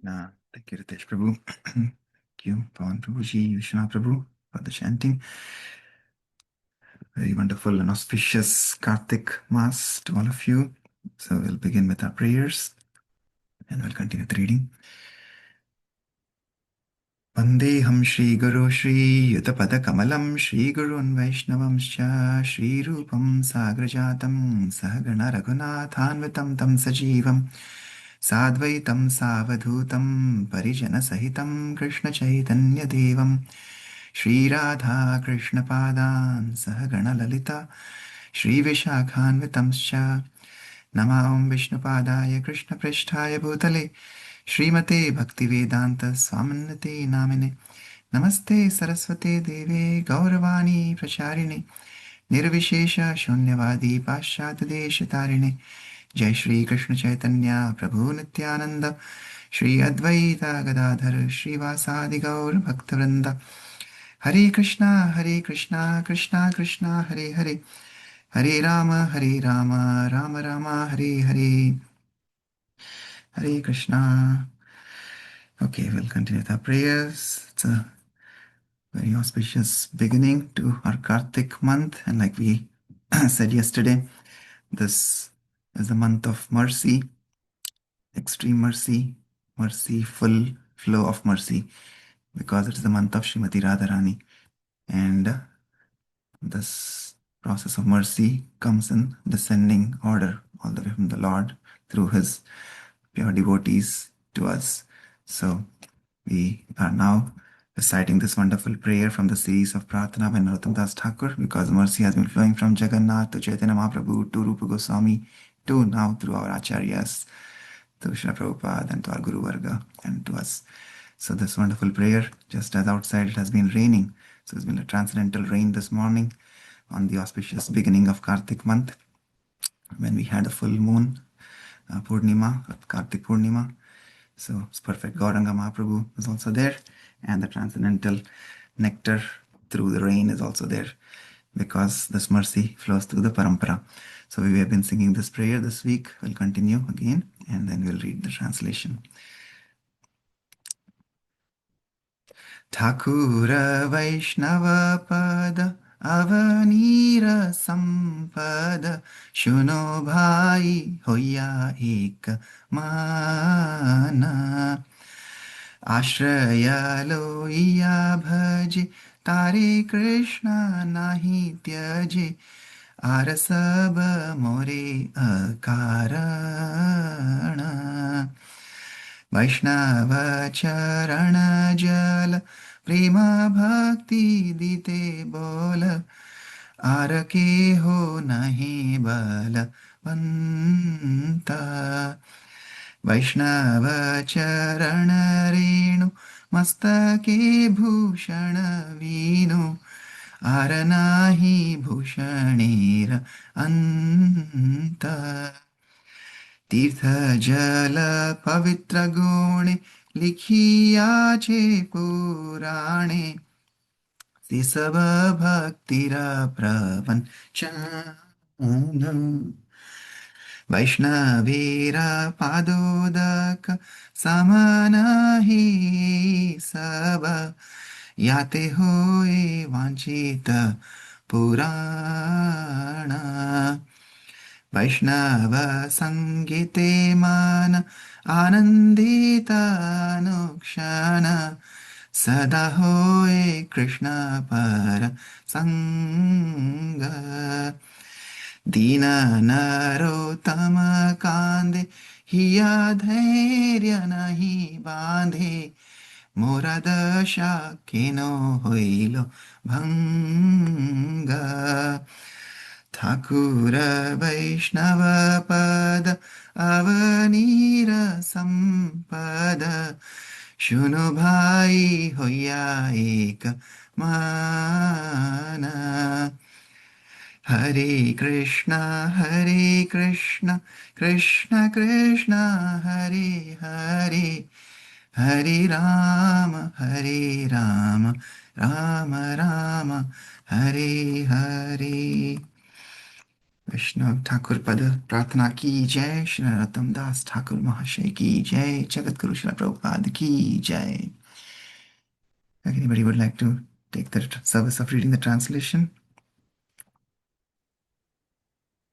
Thank you, Ritesh Prabhu. Thank you, Pawan Prabhuji, Vishwanath Prabhu, for the chanting. Very wonderful and auspicious Kartik Mass to all of you. So we'll begin with our prayers and we'll continue the reading. Vandeham Shri Guru Shri Yutapada Kamalam Shri Gurun Vaishnavamscha Shri Rupam Sagrajatam Sahagana Raghunathanvitam Tam Sajivam Sadvaitam Savadhutam Parijana Sahitam Krishna Chaitanya Devam Shri Radha Krishna Padan Sahagana Lalita Shri Vishakhanvitamscha Namam Vishnu Padaya Krishna Prishtaya Bhutale Shrimate Bhaktivedanta Swaminate Namine Namaste Saraswate Deve Gauravani Pracharine Nirvishesha Shunyavadi Paschat Deshatarine Jai Shri Krishna Chaitanya Prabhu Nityananda Shri Advaita Gadadhar Shri Vasadi Gaur Bhaktivinoda Hare Krishna Krishna Krishna Hare Hare Hare Rama Rama Rama Hare Hare Hare Krishna. Okay, we'll continue with our prayers. It's a very auspicious beginning to our Kartik month, and like we said yesterday, this is the month of mercy, extreme mercy, merciful flow of mercy, because it's the month of Srimati Radharani. And this process of mercy comes in descending order all the way from the Lord through his pure devotees to us. So we are now reciting this wonderful prayer from the series of Pratana by Narottam Das Thakur, because mercy has been flowing from Jagannath to Chaitanya Mahaprabhu to Rupa Goswami to now through our Acharyas, to Srila Prabhupada and to our Guru Varga and to us. So this wonderful prayer, just as outside it has been raining, so it's been a transcendental rain this morning on the auspicious beginning of Kartik month, when we had a full moon, Purnima, Kartik Purnima. So it's perfect. Gauranga Mahaprabhu is also there, and the transcendental nectar through the rain is also there, because this mercy flows through the parampara. So we have been singing this prayer this week. We'll continue again, and then we'll read the translation. Thakura Vaishnava Pada Avanira Sampada Shuno Bhai Hoya Ek Mana Ashraya Loiya Bhaje Tare Krishna Nahi Tyaje Arasab More Akarana Vaishnava Charana Jala Prema Bhakti Dite Bola Arake Ho Nahi Bala Vanta Vaishnava Charana Renu Mastake Bhushana Vinu Aranahi Bhushanira Anta Tirtha Jala Pavitra Gune Likhiya Che Purane Se Saba Bhaktira Pravanchana Vaishnavira Padodaka Samanahi Saba Yate Hoye Vanchita Purana Vaishnava Sangite Mana Anandita Nukshana Sada Hoye Krishna Para Sangha Dina Narotama Kande Hiya Dhairya Nahi Bandhe Moradasha Kino Hoilo Bhanga Thakura Vaishnava Pada Avanira Sampada Shuno Bhai Hoya Eka Mana Hare Krishna Krishna Krishna Hare Hare Hare Rama Rama Rama Hare Hare. वैष्णव ठाकुर पद प्रार्थना की जय। श्री नरोत्तम दास ठाकुर महाशय की जय। जगत गुरु श्रील प्रभुपाद की जय। If anybody would like to take the service of reading the translation?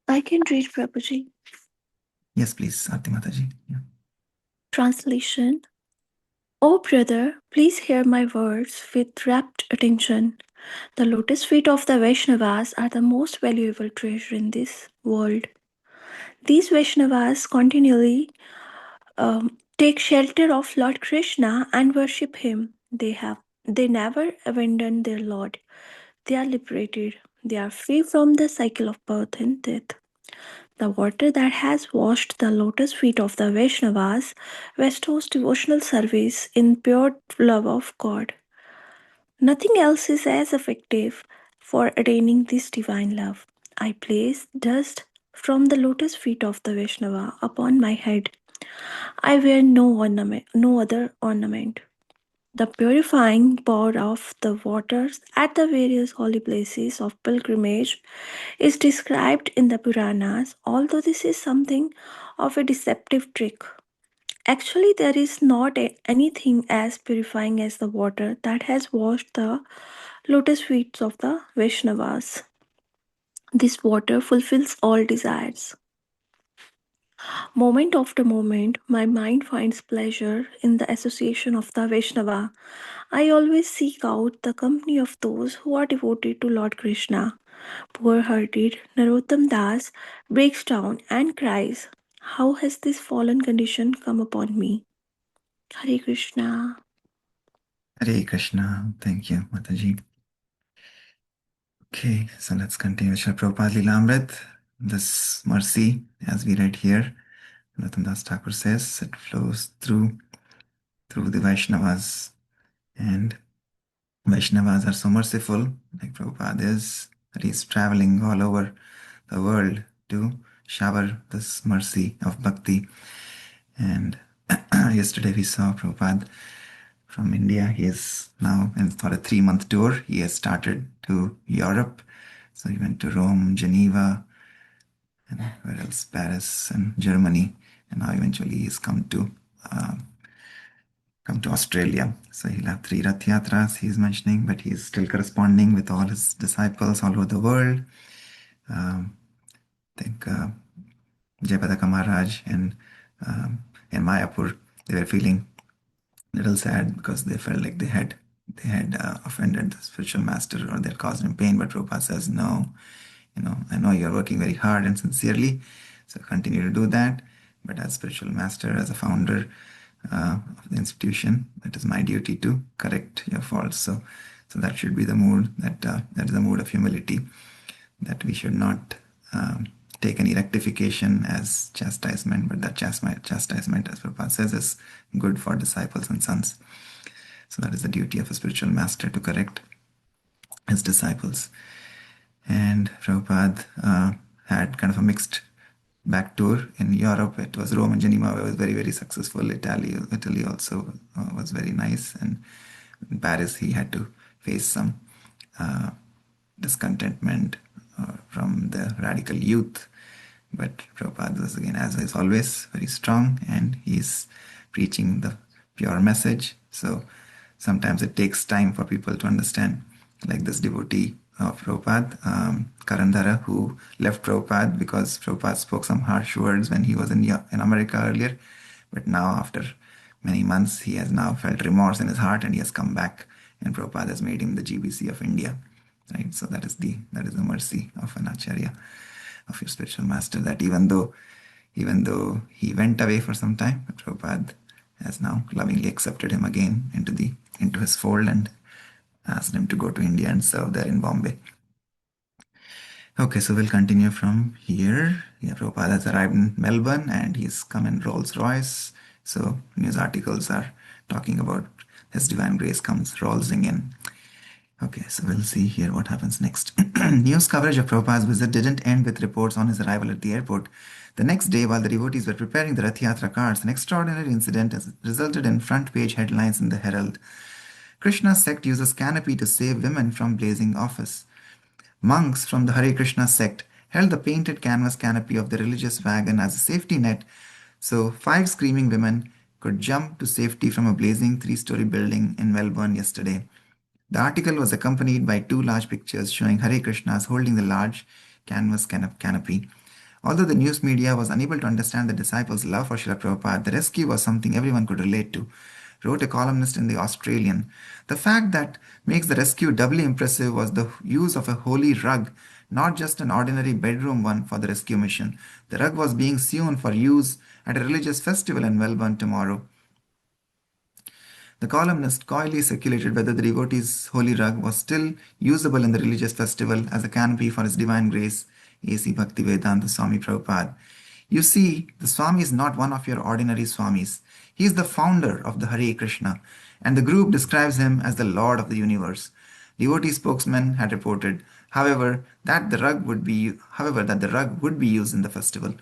I can read Prabhuji. Yes, please, Aarti Mataji. Yeah. Translation. O brother, please hear my words with rapt attention. The lotus feet of the Vaishnavas are the most valuable treasure in this world. These Vaishnavas continually take shelter of Lord Krishna and worship him. They never abandon their Lord. They are liberated. They are free from the cycle of birth and death. The water that has washed the lotus feet of the Vaishnavas bestows devotional service in pure love of God. Nothing else is as effective for attaining this divine love. I place dust from the lotus feet of the Vaishnava upon my head. I wear no other ornament. The purifying pour of the waters at the various holy places of pilgrimage is described in the Puranas, although this is something of a deceptive trick. Actually, there is not anything as purifying as the water that has washed the lotus feet of the Vaishnavas. This water fulfills all desires. Moment after moment, my mind finds pleasure in the association of the Vaishnava. I always seek out the company of those who are devoted to Lord Krishna. Poor hearted Narottam Das breaks down and cries, how has this fallen condition come upon me? Hare Krishna. Hare Krishna. Thank you, Mataji. Okay, so let's continue. Srila Prabhupada Lilamrit. This mercy, as we read here, Narottam Das Thakur says, it flows through the Vaishnavas. And Vaishnavas are so merciful, like Prabhupada is, that he's traveling all over the world to shower this mercy of bhakti. And yesterday we saw Prabhupada from India. He is now for a 3-month tour. He has started to Europe. So he went to Rome, Geneva, and where else? Paris and Germany. And now eventually he's come to Australia. So he'll have 3 Rath Yatras he's mentioning, but he's still corresponding with all his disciples all over the world. I think Jayapataka Maharaj and in Mayapur, they were feeling a little sad because they felt like they had offended the spiritual master or they had caused him pain. But Prabhupada says, no, I know you're working very hard and sincerely, so continue to do that. But as spiritual master, as a founder of the institution, it is my duty to correct your faults. So that should be the mood. That is the mood of humility. That we should not take any rectification as chastisement, but that chastisement, as Prabhupada says, is good for disciples and sons. So that is the duty of a spiritual master, to correct his disciples. And Prabhupada had kind of a mixed back tour in Europe. It was Rome and Geneva, it was very, very successful. Italy also was very nice. And in Paris, he had to face some discontentment from the radical youth. But Prabhupada was, again, as is always, very strong, and he's preaching the pure message. So sometimes it takes time for people to understand, like this devotee of Prabhupada, Karandhara, who left Prabhupada because Prabhupada spoke some harsh words when he was in America earlier. But now, after many months, he has now felt remorse in his heart and he has come back, and Prabhupada has made him the GBC of India. Right? So that is the mercy of an Acharya, of your spiritual master, that even though he went away for some time, Prabhupada has now lovingly accepted him again into his fold and asked him to go to India and serve there in Bombay. Okay, so we'll continue from here. Yeah, Prabhupada has arrived in Melbourne and he's come in Rolls Royce. So news articles are talking about His Divine Grace comes rolling in. Okay, so we'll see here what happens next. News coverage of Prabhupada's visit didn't end with reports on his arrival at the airport. The next day, while the devotees were preparing the Rath Yatra carts, an extraordinary incident has resulted in front-page headlines in the Herald. Krishna's sect uses canopy to save women from blazing office. Monks from the Hare Krishna sect held the painted canvas canopy of the religious wagon as a safety net so five screaming women could jump to safety from a blazing three-story building in Melbourne yesterday. The article was accompanied by two large pictures showing Hare Krishnas holding the large canvas canopy. Although the news media was unable to understand the disciples' love for Srila Prabhupada, the rescue was something everyone could relate to, wrote a columnist in The Australian. The fact that makes the rescue doubly impressive was the use of a holy rug, not just an ordinary bedroom one for the rescue mission. The rug was being sewn for use at a religious festival in Melbourne tomorrow. The columnist coyly speculated whether the devotee's holy rug was still usable in the religious festival as a canopy for His Divine Grace, A.C. Bhaktivedanta Swami Prabhupada. You see, the Swami is not one of your ordinary Swamis. He is the founder of the Hare Krishna, and the group describes him as the Lord of the universe. Devotee spokesman had reported, that the rug would be used in the festival.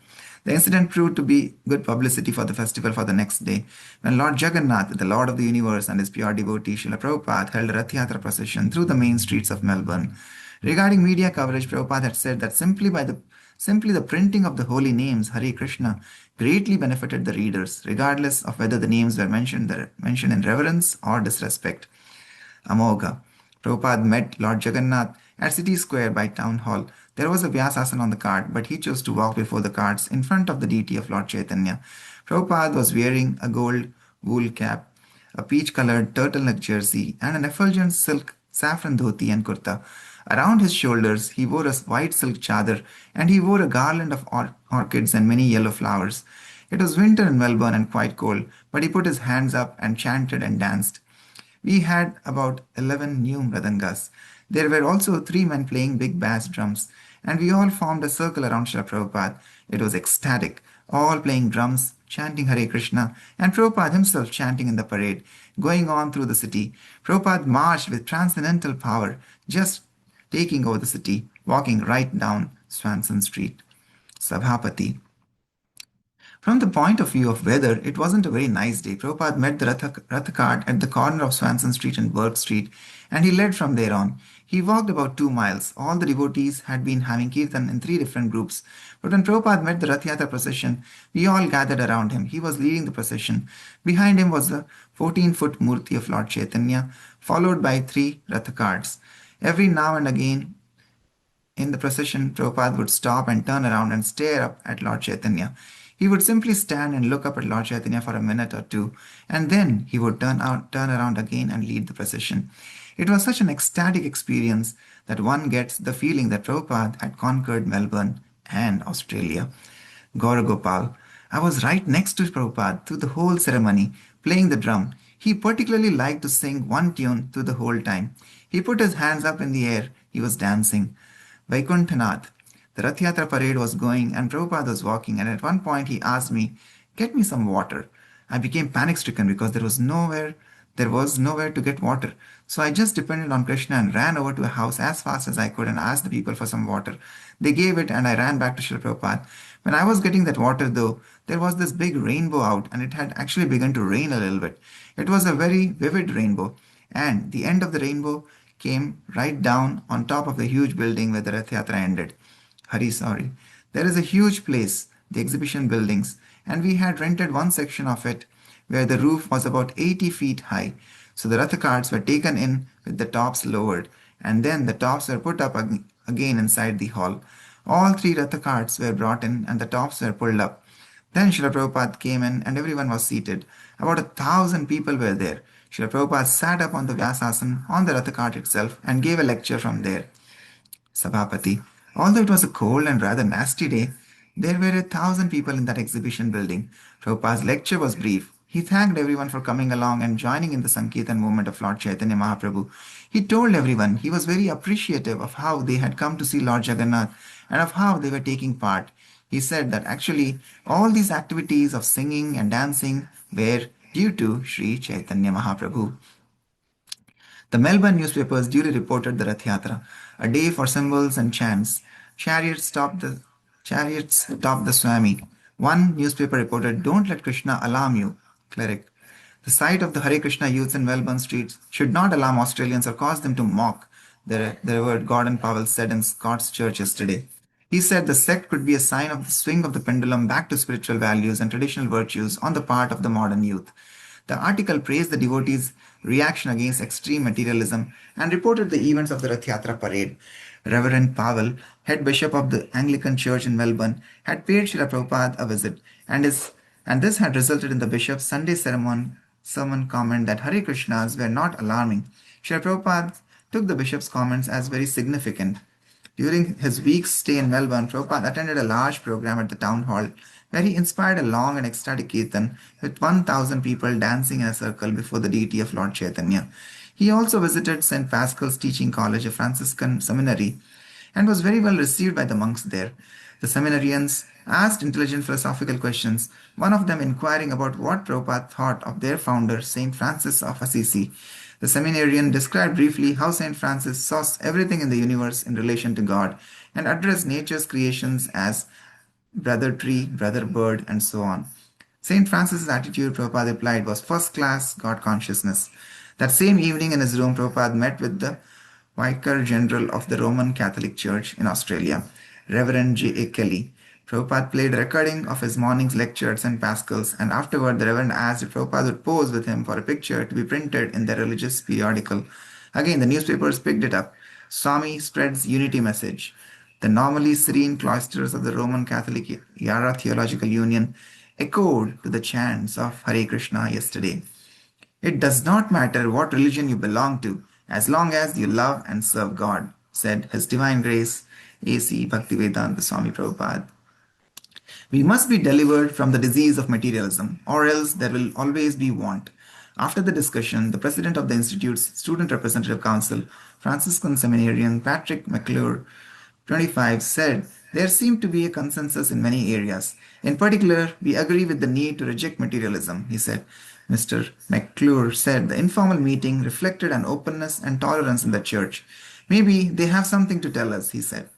The incident proved to be good publicity for the festival for the next day, when Lord Jagannath, the Lord of the Universe, and his pure devotee Srila Prabhupada held a Rath Yatra procession through the main streets of Melbourne. Regarding media coverage, Prabhupada had said that simply the printing of the holy names Hare Krishna greatly benefited the readers, regardless of whether the names were mentioned in reverence or disrespect. Amogha. Prabhupada met Lord Jagannath at City Square by Town Hall. There was a Vyasasana on the cart, but he chose to walk before the carts in front of the deity of Lord Chaitanya. Prabhupada was wearing a gold wool cap, a peach-colored turtleneck jersey, and an effulgent silk saffron dhoti and kurta. Around his shoulders, he wore a white silk chadar, and he wore a garland of orchids and many yellow flowers. It was winter in Melbourne and quite cold, but he put his hands up and chanted and danced. We had about 11 new mridangas. There were also 3 men playing big bass drums, and we all formed a circle around Srila Prabhupada. It was ecstatic, all playing drums, chanting Hare Krishna, and Prabhupada himself chanting in the parade, going on through the city. Prabhupada marched with transcendental power, just taking over the city, walking right down Swanson Street. Sabhapati. From the point of view of weather, it wasn't a very nice day. Prabhupada met the Ratha cart at the corner of Swanson Street and Burke Street, and he led from there on. He walked about 2 miles. All the devotees had been having kirtan in 3 different groups. But when Prabhupada met the Rath Yatra procession, we all gathered around him. He was leading the procession. Behind him was the 14-foot Murti of Lord Chaitanya, followed by 3 Ratha carts. Every now and again, in the procession, Prabhupada would stop and turn around and stare up at Lord Chaitanya. He would simply stand and look up at Lord Chaitanya for a minute or two, and then he would turn around again and lead the procession. It was such an ecstatic experience that one gets the feeling that Prabhupada had conquered Melbourne and Australia. Gauragopal. I was right next to Prabhupada through the whole ceremony, playing the drum. He particularly liked to sing one tune through the whole time. He put his hands up in the air. He was dancing. Vaikuntanath. The Rath Yatra parade was going and Prabhupada was walking, and at one point he asked me, "Get me some water." I became panic-stricken because there was nowhere to get water. So I just depended on Krishna and ran over to a house as fast as I could and asked the people for some water. They gave it and I ran back to Srila Prabhupada. When I was getting that water though, there was this big rainbow out and it had actually begun to rain a little bit. It was a very vivid rainbow, and the end of the rainbow came right down on top of the huge building where the Rath Yatra ended. Sorry. There is a huge place, the exhibition buildings, and we had rented one section of it where the roof was about 80 feet high. So the Ratha carts were taken in with the tops lowered, and then the tops were put up again inside the hall. All 3 Ratha carts were brought in and the tops were pulled up. Then Srila Prabhupada came in and everyone was seated. About 1,000 people were there. Srila Prabhupada sat up on the Vyasasana on the Ratha cart itself and gave a lecture from there. Sabhapati. Although it was a cold and rather nasty day, there were 1,000 people in that exhibition building. Prabhupada's lecture was brief. He thanked everyone for coming along and joining in the Sankirtan movement of Lord Chaitanya Mahaprabhu. He told everyone he was very appreciative of how they had come to see Lord Jagannath and of how they were taking part. He said that actually all these activities of singing and dancing were due to Sri Chaitanya Mahaprabhu. The Melbourne newspapers duly reported the Rath Yatra, a day for symbols and chants. Chariots topped the Swami. One newspaper reported, "Don't let Krishna alarm you, cleric." The sight of the Hare Krishna youths in Melbourne streets should not alarm Australians or cause them to mock, the Reverend Gordon Powell said in Scott's Church yesterday. He said the sect could be a sign of the swing of the pendulum back to spiritual values and traditional virtues on the part of the modern youth. The article praised the devotees' reaction against extreme materialism and reported the events of the Rath Yatra parade. Reverend Pavel, head bishop of the Anglican Church in Melbourne, had paid Srila Prabhupada a visit, and this had resulted in the bishop's Sunday sermon comment that Hare Krishnas were not alarming. Srila Prabhupada took the bishop's comments as very significant. During his week's stay in Melbourne, Prabhupada attended a large program at the town hall where he inspired a long and ecstatic kirtan with 1,000 people dancing in a circle before the deity of Lord Chaitanya. He also visited St. Pascal's Teaching College, a Franciscan seminary, and was very well received by the monks there. The seminarians asked intelligent philosophical questions, one of them inquiring about what Prabhupada thought of their founder, St. Francis of Assisi. The seminarian described briefly how St. Francis saw everything in the universe in relation to God and addressed nature's creations as brother tree, brother bird, and so on. St. Francis's attitude, Prabhupada replied, was first class God consciousness. That same evening in his room, Prabhupada met with the Vicar General of the Roman Catholic Church in Australia, Reverend J.A. Kelly. Prabhupada played a recording of his morning's lecture at St. Pascal's, and afterward the Reverend asked if Prabhupada would pose with him for a picture to be printed in their religious periodical. Again, the newspapers picked it up. Swami spreads unity message. The normally serene cloisters of the Roman Catholic Yara Theological Union echoed to the chants of Hare Krishna yesterday. It does not matter what religion you belong to, as long as you love and serve God, said His Divine Grace, A.C. Bhaktivedanta Swami Prabhupada. We must be delivered from the disease of materialism, or else there will always be want. After the discussion, the president of the Institute's Student Representative Council, Franciscan seminarian Patrick McClure, 25, said there seemed to be a consensus in many areas. In particular, we agree with the need to reject materialism, he said. Mr. McClure said the informal meeting reflected an openness and tolerance in the church. Maybe they have something to tell us, he said.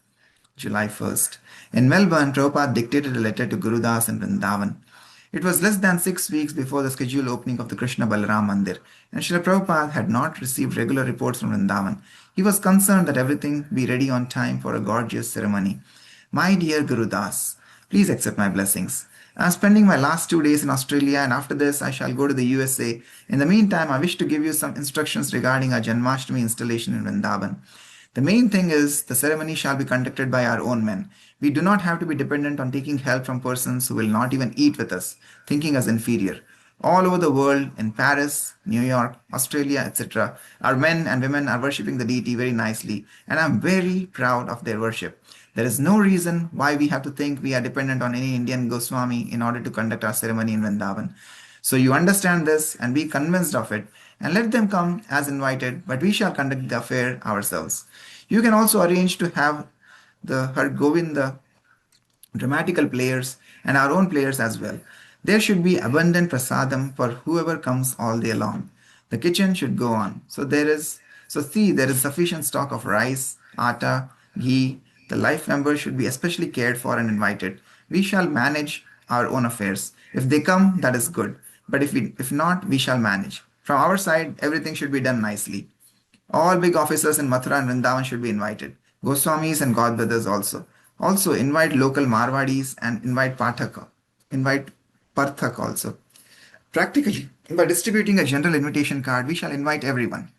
July 1st. In Melbourne, Prabhupada dictated a letter to Gurudas in Vrindavan. It was less than 6 weeks before the scheduled opening of the Krishna Balaram Mandir, and Srila Prabhupada had not received regular reports from Vrindavan. He was concerned that everything be ready on time for a gorgeous ceremony. My dear Gurudas, please accept my blessings. I am spending my last 2 days in Australia, and after this I shall go to the USA. In the meantime, I wish to give you some instructions regarding our Janmashtami installation in Vrindavan. The main thing is the ceremony shall be conducted by our own men. We do not have to be dependent on taking help from persons who will not even eat with us, thinking us inferior. All over the world, in Paris, New York, Australia, etc., our men and women are worshipping the deity very nicely, and I'm very proud of their worship. There is no reason why we have to think we are dependent on any Indian Goswami in order to conduct our ceremony in Vrindavan. So you understand this and be convinced of it, and let them come as invited, but we shall conduct the affair ourselves. You can also arrange to have the Har Govinda dramatical players and our own players as well. There should be abundant prasadam for whoever comes all day long. The kitchen should go on. There is sufficient stock of rice, atta, ghee. The life members should be especially cared for and invited. We shall manage our own affairs. If they come, that is good. But if not, we shall manage. From our side, everything should be done nicely. All big officers in Mathura and Vrindavan should be invited. Goswamis and Godbrothers also. Also invite local Marwadis and invite Parthak also. Practically, by distributing a general invitation card, we shall invite everyone.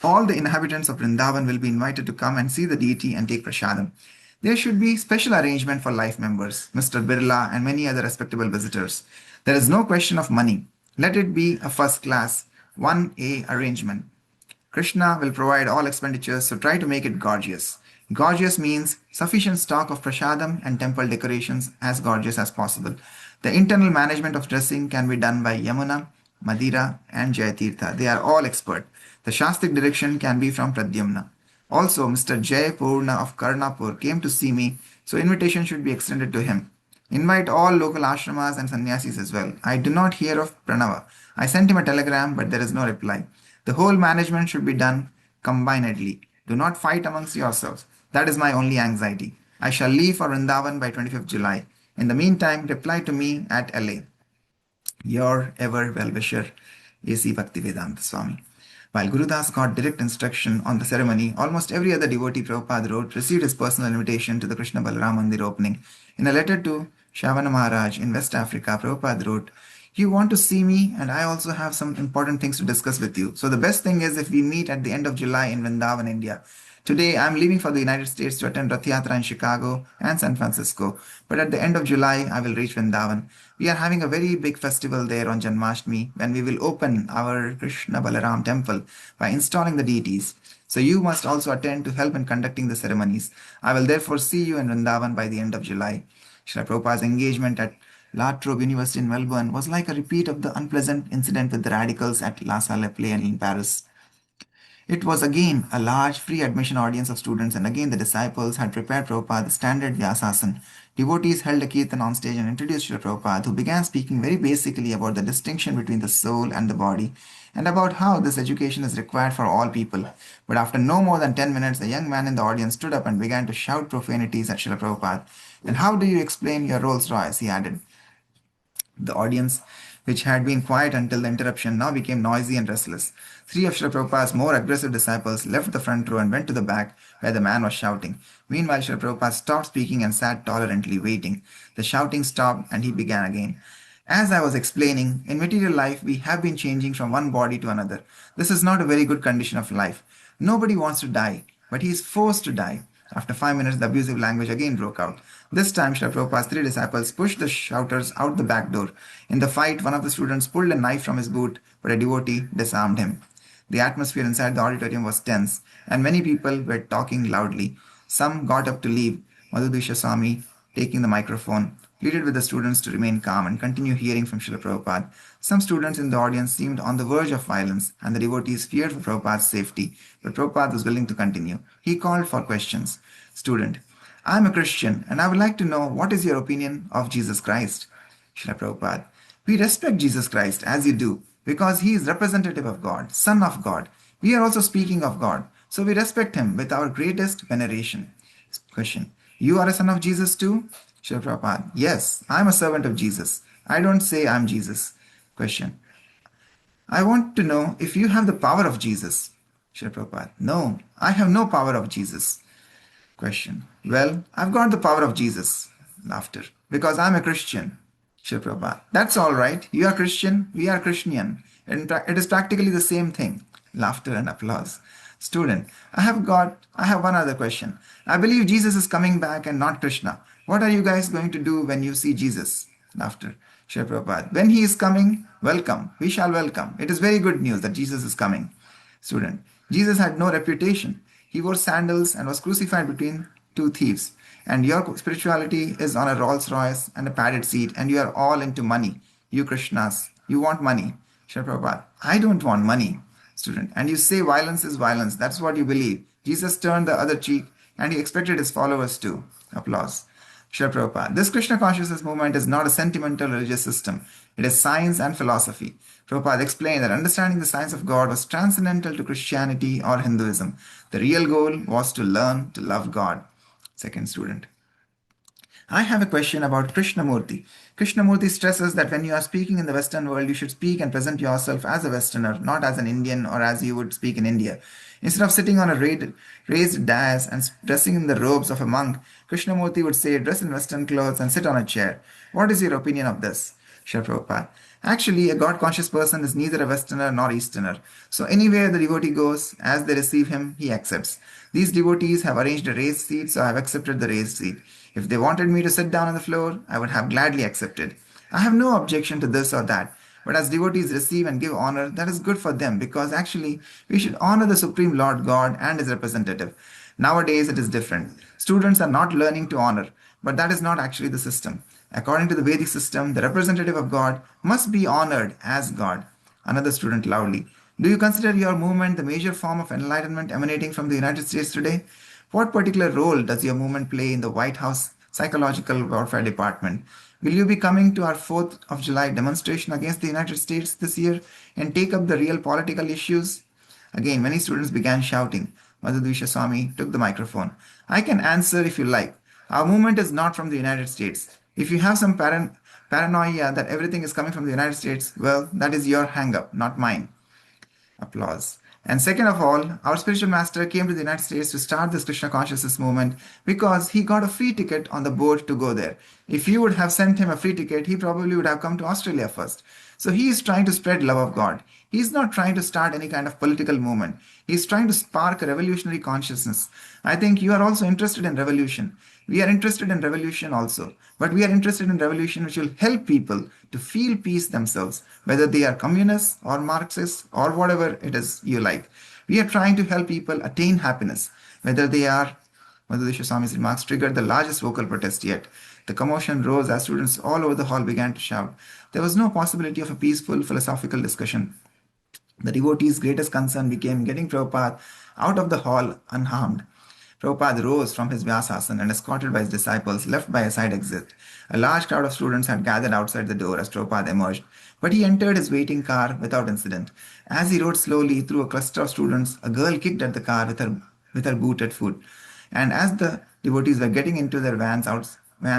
All the inhabitants of Vrindavan will be invited to come and see the deity and take prasadam. There should be special arrangement for life members, Mr. Birla and many other respectable visitors. There is no question of money. Let it be a first class 1A arrangement. Krishna will provide all expenditures, so try to make it gorgeous. Gorgeous means sufficient stock of prasadam and temple decorations as gorgeous as possible. The internal management of dressing can be done by Yamuna, Madira, and Jayatirtha. They are all expert. The Shastic direction can be from Pradyumna. Also, Mr. Jay Purna of Karnapur came to see me, so invitation should be extended to him. Invite all local ashramas and sannyasis as well. I do not hear of Pranava. I sent him a telegram, but there is no reply. The whole management should be done combinedly. Do not fight amongst yourselves. That is my only anxiety. I shall leave for Vrindavan by 25th July. In the meantime, reply to me at LA. Your ever well-wisher, A.C. Bhaktivedanta Swami. While Gurudas got direct instruction on the ceremony, almost every other devotee Prabhupada wrote received his personal invitation to the Krishna Balaram Mandir opening. In a letter to Shavana Maharaj in West Africa, Prabhupada wrote, "You want to see me, and I also have some important things to discuss with you. So the best thing is if we meet at the end of July in Vrindavan, India. Today, I'm leaving for the United States to attend Rath Yatra in Chicago and San Francisco. But at the end of July, I will reach Vrindavan. We are having a very big festival there on Janmashtami when we will open our Krishna Balaram temple by installing the deities. So you must also attend to help in conducting the ceremonies. I will therefore see you in Vrindavan by the end of July." Srila Prabhupada's engagement at La Trobe University in Melbourne was like a repeat of the unpleasant incident with the radicals at La Salle Play in Paris. It was again a large free admission audience of students, and again the disciples had prepared Prabhupada the standard Vyasasan. Devotees held a kirtan on stage and introduced Srila Prabhupada, who began speaking very basically about the distinction between the soul and the body, and about how this education is required for all people. But after no more than 10 minutes, a young man in the audience stood up and began to shout profanities at Srila Prabhupada. "And how do you explain your Rolls Royce?" he added. The audience, which had been quiet until the interruption, now became noisy and restless. Three of Srila Prabhupada's more aggressive disciples left the front row and went to the back where the man was shouting. Meanwhile, Srila Prabhupada stopped speaking and sat tolerantly waiting. The shouting stopped and he began again. "As I was explaining, in material life we have been changing from one body to another. This is not a very good condition of life. Nobody wants to die, but he is forced to die." After 5 minutes, the abusive language again broke out. This time, Srila Prabhupada's three disciples pushed the shouters out the back door. In the fight, one of the students pulled a knife from his boot, but a devotee disarmed him. The atmosphere inside the auditorium was tense, and many people were talking loudly. Some got up to leave. Madhudisha Swami, taking the microphone, pleaded with the students to remain calm and continue hearing from Srila Prabhupada. Some students in the audience seemed on the verge of violence, and the devotees feared for Prabhupada's safety, but Prabhupada was willing to continue. He called for questions. Student: "I am a Christian, and I would like to know what is your opinion of Jesus Christ?" Srila Prabhupada: "We respect Jesus Christ as you do, because he is representative of God, Son of God. We are also speaking of God, so we respect him with our greatest veneration." Question: "You are a son of Jesus too?" Srila Prabhupada: "Yes, I am a servant of Jesus. I don't say I am Jesus." Question: "I want to know if you have the power of Jesus." Srila Prabhupada: "No, I have no power of Jesus." Question: "Well, I've got the power of Jesus." Laughter. "Because I'm a Christian." Srila Prabhupada: "That's all right. You are Christian, we are Christian. It is practically the same thing." Laughter and applause. Student: I have one other question. I believe Jesus is coming back and not Krishna. What are you guys going to do when you see Jesus?" Laughter. Srila Prabhupada: "When he is coming, welcome. We shall welcome. It is very good news that Jesus is coming." Student: "Jesus had no reputation. He wore sandals and was crucified between two thieves. And your spirituality is on a Rolls Royce and a padded seat, and you are all into money. You Krishnas, you want money." Srila Prabhupada: "I don't want money." Student: "And you say violence is violence. That's what you believe. Jesus turned the other cheek, and he expected his followers to." Applause. Srila Prabhupada: "This Krishna consciousness movement is not a sentimental religious system. It is science and philosophy." Prabhupada explained that understanding the science of God was transcendental to Christianity or Hinduism. The real goal was to learn to love God. Second student: "I have a question about Krishnamurti. Krishnamurti stresses that when you are speaking in the Western world, you should speak and present yourself as a Westerner, not as an Indian or as you would speak in India. Instead of sitting on a raised dais and dressing in the robes of a monk, Krishnamurti would say, dress in Western clothes and sit on a chair. What is your opinion of this?" Srila Prabhupada: "Actually, a God conscious person is neither a Westerner nor Easterner. So, anywhere the devotee goes, as they receive him, he accepts. These devotees have arranged a raised seat, so I have accepted the raised seat. If they wanted me to sit down on the floor, I would have gladly accepted. I have no objection to this or that. But as devotees receive and give honor, that is good for them because actually we should honor the Supreme Lord God and his representative. Nowadays it is different. Students are not learning to honor, but that is not actually the system. According to the Vedic system, the representative of God must be honored as God." Another student loudly: "Do you consider your movement the major form of enlightenment emanating from the United States today? What particular role does your movement play in the White House Psychological Warfare Department? Will you be coming to our 4th of July demonstration against the United States this year and take up the real political issues?" Again, many students began shouting. Madhudisha Swami took the microphone. "I can answer if you like. Our movement is not from the United States. If you have some paranoia that everything is coming from the United States, well, that is your hang up, not mine." Applause. And second of all, our spiritual master came to the United States to start this Krishna consciousness movement because he got a free ticket on the boat to go there. If you would have sent him a free ticket, he probably would have come to Australia first. So he is trying to spread love of God. He's not trying to start any kind of political movement. He's trying to spark a revolutionary consciousness. I think you are also interested in revolution. We are interested in revolution also, but we are interested in revolution which will help people to feel peace themselves, whether they are communists or Marxists or whatever it is you like. We are trying to help people attain happiness, whether they are Madhudesha Swami's remarks triggered the largest vocal protest yet. The commotion rose as students all over the hall began to shout. There was no possibility of a peaceful philosophical discussion. The devotees' greatest concern became getting Prabhupada out of the hall unharmed. Prabhupada rose from his Vyasasana and, escorted by his disciples, left by a side exit. A large crowd of students had gathered outside the door as Prabhupada emerged, but he entered his waiting car without incident. As he rode slowly through a cluster of students, a girl kicked at the car with her booted foot. And as the devotees were getting into their vans,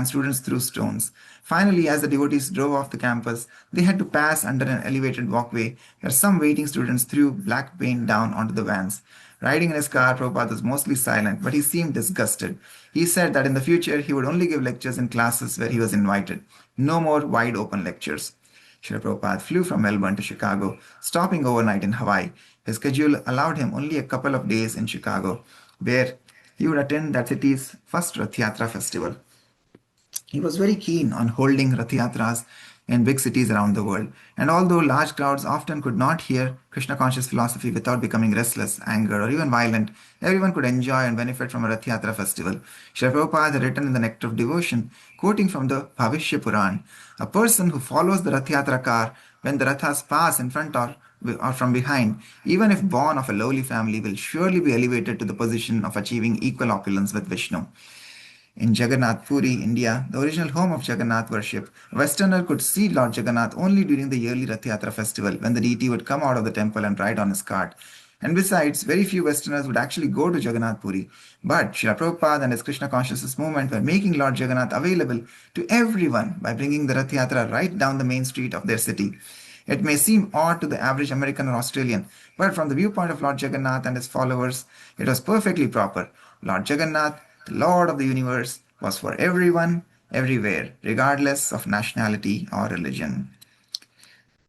students threw stones. Finally, as the devotees drove off the campus, they had to pass under an elevated walkway where some waiting students threw black paint down onto the vans. Riding in his car, Prabhupada was mostly silent, but he seemed disgusted. He said that in the future he would only give lectures in classes where he was invited. No more wide open lectures. Srila Prabhupada flew from Melbourne to Chicago, stopping overnight in Hawaii. His schedule allowed him only a couple of days in Chicago, where he would attend that city's first Rath Yatra festival. He was very keen on holding Rath Yatras in big cities around the world, and although large crowds often could not hear Krishna conscious philosophy without becoming restless, angered, or even violent, everyone could enjoy and benefit from a Rath Yatra festival. Srila Prabhupada had written in the Nectar of Devotion, quoting from the Bhavishya Puran, a person who follows the Rath Yatra car when the Rathas pass in front or from behind, even if born of a lowly family, will surely be elevated to the position of achieving equal opulence with Vishnu. In Jagannath Puri, India, the original home of Jagannath worship, a Westerner could see Lord Jagannath only during the yearly Rath Yatra festival when the deity would come out of the temple and ride on his cart. And besides, very few Westerners would actually go to Jagannath Puri. But Srila Prabhupada and his Krishna consciousness movement were making Lord Jagannath available to everyone by bringing the Rath Yatra right down the main street of their city. It may seem odd to the average American or Australian, but from the viewpoint of Lord Jagannath and his followers, it was perfectly proper. Lord Jagannath, the Lord of the universe, was for everyone, everywhere, regardless of nationality or religion.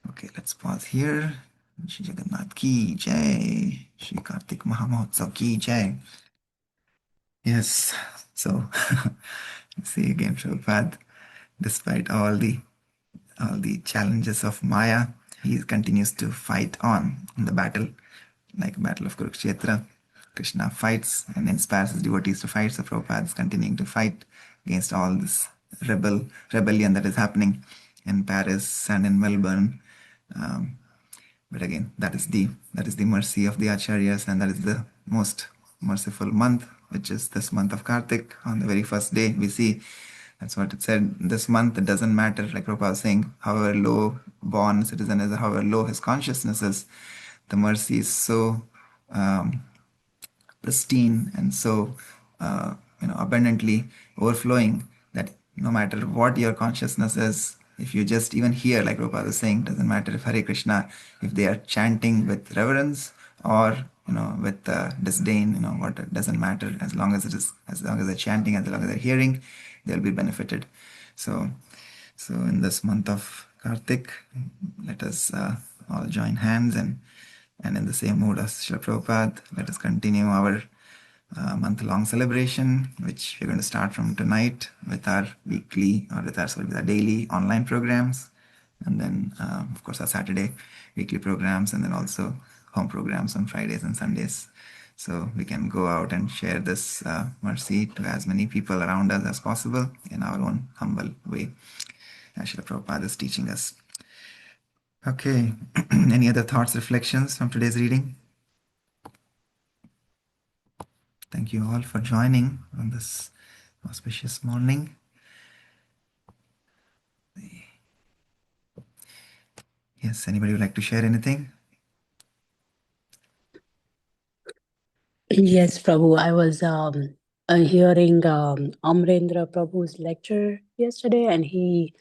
Okay, let's pause here. Shri Jagannath ki jai. Shri Kartik Mahamahotsav ki jai. Yes, so see again, Prabhupada, despite all the challenges of Maya, he continues to fight on in the battle, like Battle of Kurukshetra. Krishna fights and inspires his devotees to fight. So Prabhupada is continuing to fight against all this rebellion that is happening in Paris and in Melbourne. But again, that is the mercy of the acharyas, and that is the most merciful month, which is this month of Kartik. On the very first day, we see that's what it said. This month, it doesn't matter, like Prabhupada was saying, however low born citizen is, however low his consciousness is, the mercy is so pristine and so abundantly overflowing that no matter what your consciousness is, if you just even hear, like Prabhupada was saying, doesn't matter if Hare Krishna, if they are chanting with reverence or with disdain, what it doesn't matter, as long as they're chanting, as long as they're hearing, they'll be benefited. So in this month of Kartik, let us all join hands and in the same mood as Srila Prabhupada, let us continue our month-long celebration, which we're going to start from tonight with our daily online programs, and then of course our Saturday weekly programs, and then also home programs on Fridays and Sundays. So we can go out and share this mercy to as many people around us as possible in our own humble way, as Srila Prabhupada is teaching us. Okay, any other thoughts, reflections from today's reading? Thank you all for joining on this auspicious morning. Yes, anybody would like to share anything? Yes, Prabhu. I was hearing Amrendra Prabhu's lecture yesterday, and he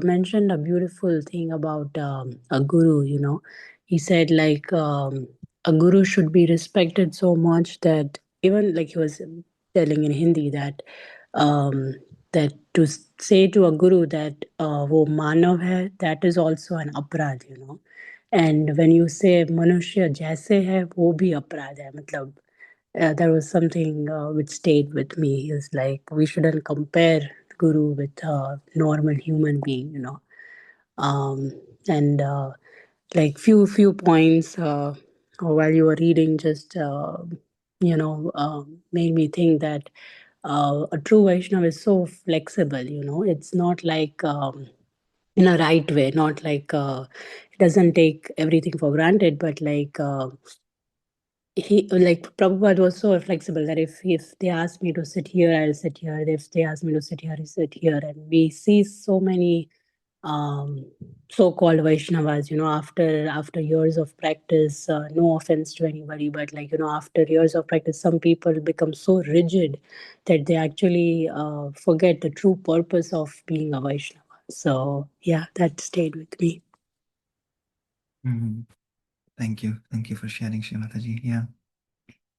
mentioned a beautiful thing about a guru. He said, like, a guru should be respected so much that even like he was telling in Hindi that um, that to say to a guru that wo manav hai, that is also an aparad, you know. And when you say manushya jaise hai, wo bhi aparad hai. Matlab, there was something which stayed with me. Is like we shouldn't compare guru with a normal human being, you know. um, and like few points while you were reading just made me think that a true Vaishnav is so flexible, you know. It's not like in a right way, not like it doesn't take everything for granted, but he like Prabhupada was so flexible that if they ask me to sit here, I'll sit here. If they ask me to sit here, I sit here. And we see so many um, so-called Vaishnavas, you know, after years of practice. No offense to anybody, but like, you know, after years of practice, some people become so rigid that they actually forget the true purpose of being a Vaishnava. So yeah, that stayed with me. Mhm. Thank you. Thank you for sharing, Shrimataji. Yeah.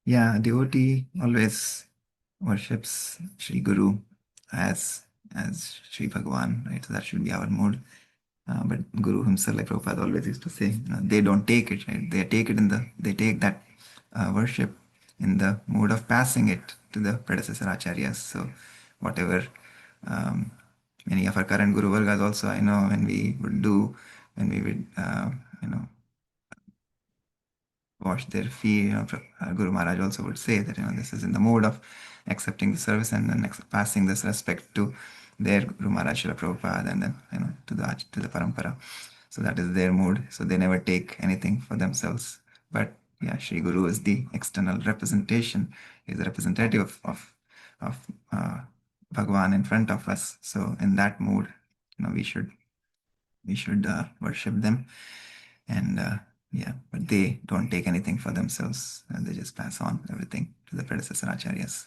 Yeah, devotee always worships Sri Guru as Sri Bhagwan, right? So that should be our mode. But Guru himself, like Prabhupada always used to say, they don't take it, right? They take that worship in the mode of passing it to the predecessor acharyas. So whatever um, many of our current Guru Vargas also, I know when we would wash their feet. Guru Maharaj also would say that this is in the mode of accepting the service and then passing this respect to their Guru Maharaj Srila Prabhupada and then to the parampara. So that is their mood. So they never take anything for themselves. But yeah, Sri Guru is the external representation. He is the representative of Bhagwan in front of us. So in that mood, we should worship them. And yeah, but they don't take anything for themselves. They just pass on everything to the predecessor acharyas.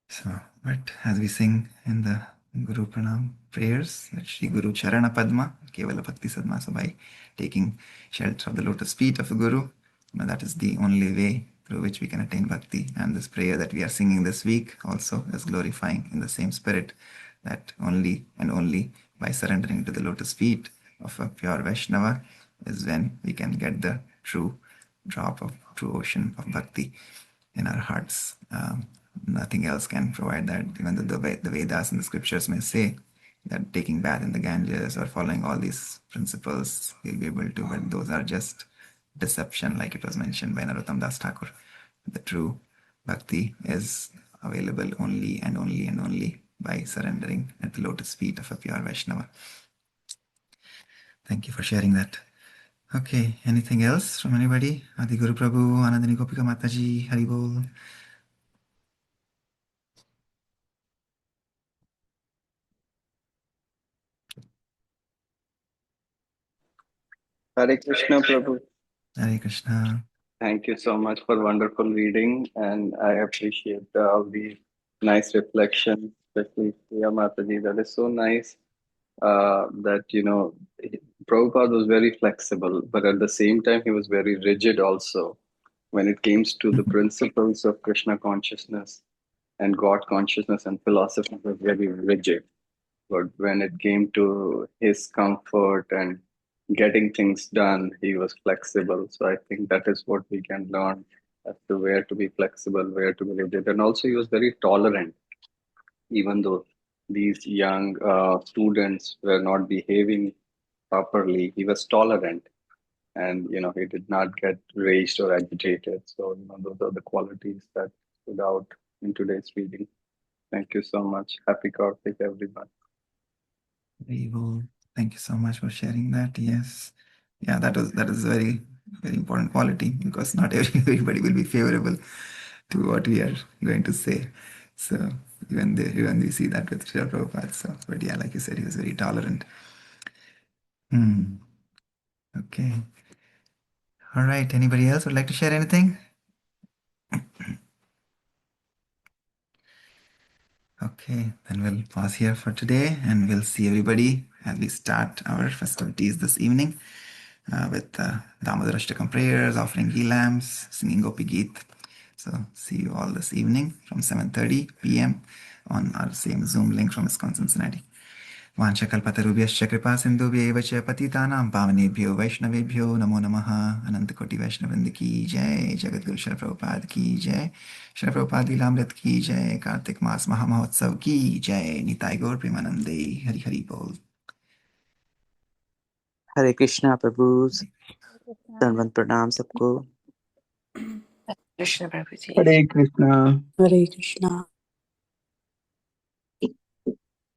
So, but as we sing in the Guru Pranam prayers, that Shri Guru Charana Padma, Kevala Bhakti Sadma, so by taking shelter of the lotus feet of the Guru, that is the only way through which we can attain bhakti. And this prayer that we are singing this week also is glorifying in the same spirit, that only and only by surrendering to the lotus feet of a pure Vaishnava is when we can get the true drop of true ocean of bhakti in our hearts. Nothing else can provide that. Even the Vedas and the scriptures may say that taking bath in the Ganges or following all these principles, we'll be able to, but those are just deception, like it was mentioned by Narottam Das Thakur. The true bhakti is available only and only and only by surrendering at the lotus feet of a pure Vaishnava. Thank you for sharing that. Okay, anything else from anybody? Adi Guru Prabhu, Anandini Gopika Mataji, Hari Bol. Hare Krishna, Prabhu. Hare Krishna. Thank you so much for wonderful reading, and I appreciate all the nice reflections, especially Priya Mataji. That is so nice that, Prabhupada was very flexible, but at the same time, he was very rigid also when it came to the principles of Krishna consciousness and God consciousness and philosophy. He was very rigid. But when it came to his comfort and getting things done, he was flexible. So I think that is what we can learn as to where to be flexible, where to be rigid. And also, he was very tolerant, even though these young students were not behaving properly. He was tolerant, and he did not get raged or agitated. So those are the qualities that stood out in today's reading. Thank you so much. Happy Kartik, everyone. Evil. Thank you so much for sharing that. Yes. Yeah, that is a very, very important quality, because not everybody will be favorable to what we are going to say. So even we see that with Srila Prabhupada. So, but yeah, like you said, he was very tolerant. Okay. All right. Anybody else would like to share anything? Okay, then we'll pause here for today, and we'll see everybody as we start our festivities this evening. with Damodar Ashtakam prayers, offering ghee lamps, singing Gopi Geet. So see you all this evening from 7:30 p.m. on our same Zoom link from ISKCON Cincinnati. वाञ्छकल्पतरुभ्यश्च कृपा सिन्धुभ्यैव च पतितानां पावनेभ्यो वैष्णवेभ्यो नमो नमः। अनंतकोटि वैष्णववृंद की जय, जगद्गुरु श्री प्रभुपाद की जय, श्री प्रभुपाद लीलामृत की जय, कार्तिक मास महामहोत्सव की जय, निताई गौर प्रेमानंदे। हरि हरि बोल। हरे कृष्णा प्रभु, धन्यवाद, प्रणाम सबको। कृष्ण प्रभु जी। हरे कृष्णा। Hare Krishna.